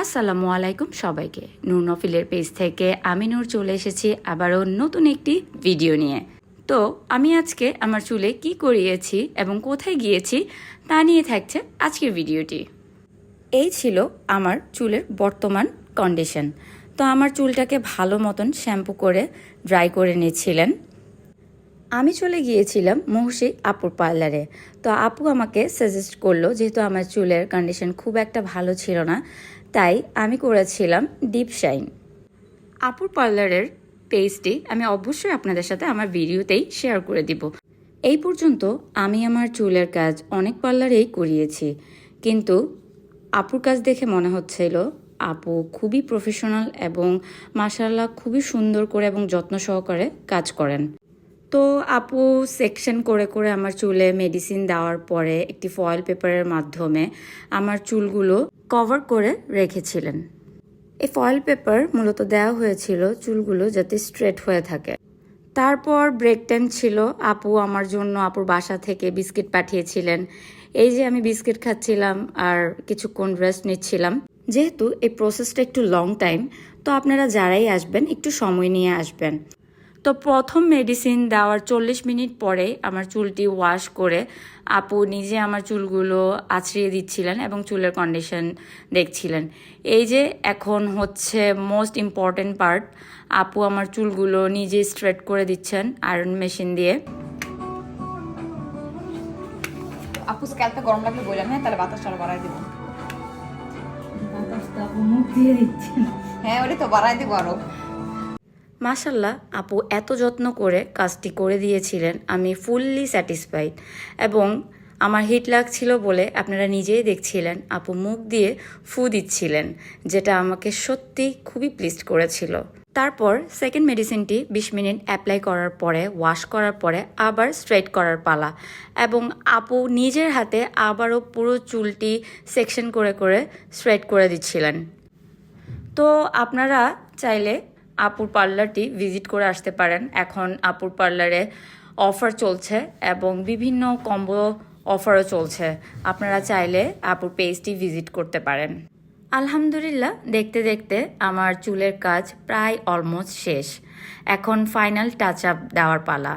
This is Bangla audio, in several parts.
আসসালামু আলাইকুম সবাইকে। নূর নফিলের পেজ থেকে আমি নূর চলে এসেছি আবারও নতুন একটি ভিডিও নিয়ে। তো আমি আজকে আমার চুলে কি করিয়েছি এবং কোথায় গিয়েছি তা নিয়ে থাকছে আজকের ভিডিওটি। এই ছিল আমার চুলের বর্তমান কন্ডিশন। তো আমার চুলটাকে ভালো মতন শ্যাম্পু করে ড্রাই করে নিয়েছিলেন। আমি চলে গিয়েছিলাম মহসী আপুর পার্লারে। তো আপু আমাকে সাজেস্ট করলো, যেহেতু আমার চুলের কন্ডিশন খুব একটা ভালো ছিল না, তাই আমি করেছিলাম ডিপ শাইন। আপুর পার্লারের পেজটি আমি অবশ্যই আপনাদের সাথে আমার ভিডিওতেই শেয়ার করে দিব। এই পর্যন্ত আমি আমার চুলের কাজ অনেক পার্লারেই করিয়েছি, কিন্তু আপুর কাজ দেখে মনে হচ্ছিল আপু খুবই প্রফেশনাল এবং মাশাআল্লাহ খুবই সুন্দর করে এবং যত্ন সহকারে কাজ করেন। তো আপু সেকশন করে করে আমার চুলে মেডিসিন দেওয়ার পরে একটি ফয়েল পেপারের মাধ্যমে আমার চুলগুলো কভার করে রেখেছিলেন। এই ফয়েল পেপার মূলত দেওয়া হয়েছিল চুলগুলো যাতে স্ট্রেট হয়ে থাকে। তারপর ব্রেক টাইম ছিল, আপু আমার জন্য আপুর বাসা থেকে বিস্কিট পাঠিয়েছিলেন। এই যে আমি বিস্কিট খাচ্ছিলাম আর কিছুক্ষণ রেস্ট নিচ্ছিলাম। যেহেতু এই প্রসেসটা একটু লং টাইম, তো আপনারা যারাই আসবেন একটু সময় নিয়ে আসবেন। তো প্রথম মেডিসিন দেওয়ার 40 মিনিট পরে আমার চুলটি ওয়াশ করে আপু নিজে আমার চুলগুলো আছড়িয়ে দিচ্ছিলেন এবং চুলের কন্ডিশন দেখছিলেন। এই যে এখন হচ্ছে মোস্ট ইম্পর্টেন্ট পার্ট, আপু আমার চুলগুলো নিজে স্ট্রেট করে দিচ্ছেন আয়রন মেশিন দিয়ে। আপু স্ক্যাল্পে গরম লাগলে বললাম, হ্যাঁ তাহলে বাতাসটা বাড়াই দিব। বাতাসটা আপু মুখ দিয়ে দিচ্ছেন। হ্যাঁ ওরে তো বাড়াই দিব আরো। মাশাল্লাহ আপু এত যত্ন করে কাজটি করে দিয়েছিলেন, আমি ফুললি স্যাটিসফাইড। এবং আমার হিট লাগছিল বলে আপনারা নিজেই দেখছিলেন আপু মুখ দিয়ে ফু দিচ্ছিলেন, যেটা আমাকে সত্যি খুবই প্লিজড করেছিল। তারপর সেকেন্ড মেডিসিনটি 20 মিনিট অ্যাপ্লাই করার পরে ওয়াশ করার পরে আবার স্ট্রেট করার পালা, এবং আপু নিজের হাতে আবারও পুরো চুলটি সেকশন করে করে স্ট্রেট করে দিচ্ছিলেন। তো আপনারা চাইলে আপুর পার্লারটি ভিজিট করে আসতে পারেন। এখন আপুর পার্লারে অফার চলছে এবং বিভিন্ন কম্বো অফারও চলছে। আপনারা চাইলে আপুর পেজটি ভিজিট করতে পারেন। আলহামদুলিল্লাহ, দেখতে দেখতে আমার চুলের কাজ প্রায় অলমোস্ট শেষ। এখন ফাইনাল টাচ আপ দেওয়ার পালা।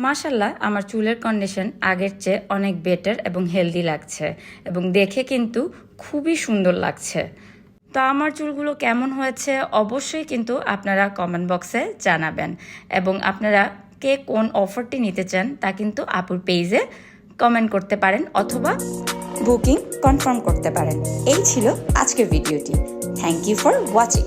মাশাল্লাহ আমার চুলের কন্ডিশন আগের চেয়ে অনেক বেটার এবং হেলদি লাগছে, এবং দেখে কিন্তু খুবই সুন্দর লাগছে। তো আমার চুলগুলো কেমন হয়েছে অবশ্যই কিন্তু আপনারা কমেন্ট বক্সে জানাবেন, এবং আপনারা কে কোন অফারটি নিতে চান তা কিন্তু আপুর পেজে কমেন্ট করতে পারেন অথবা বুকিং কনফার্ম করতে পারেন। এই ছিল আজকের ভিডিওটি। Thank you for watching.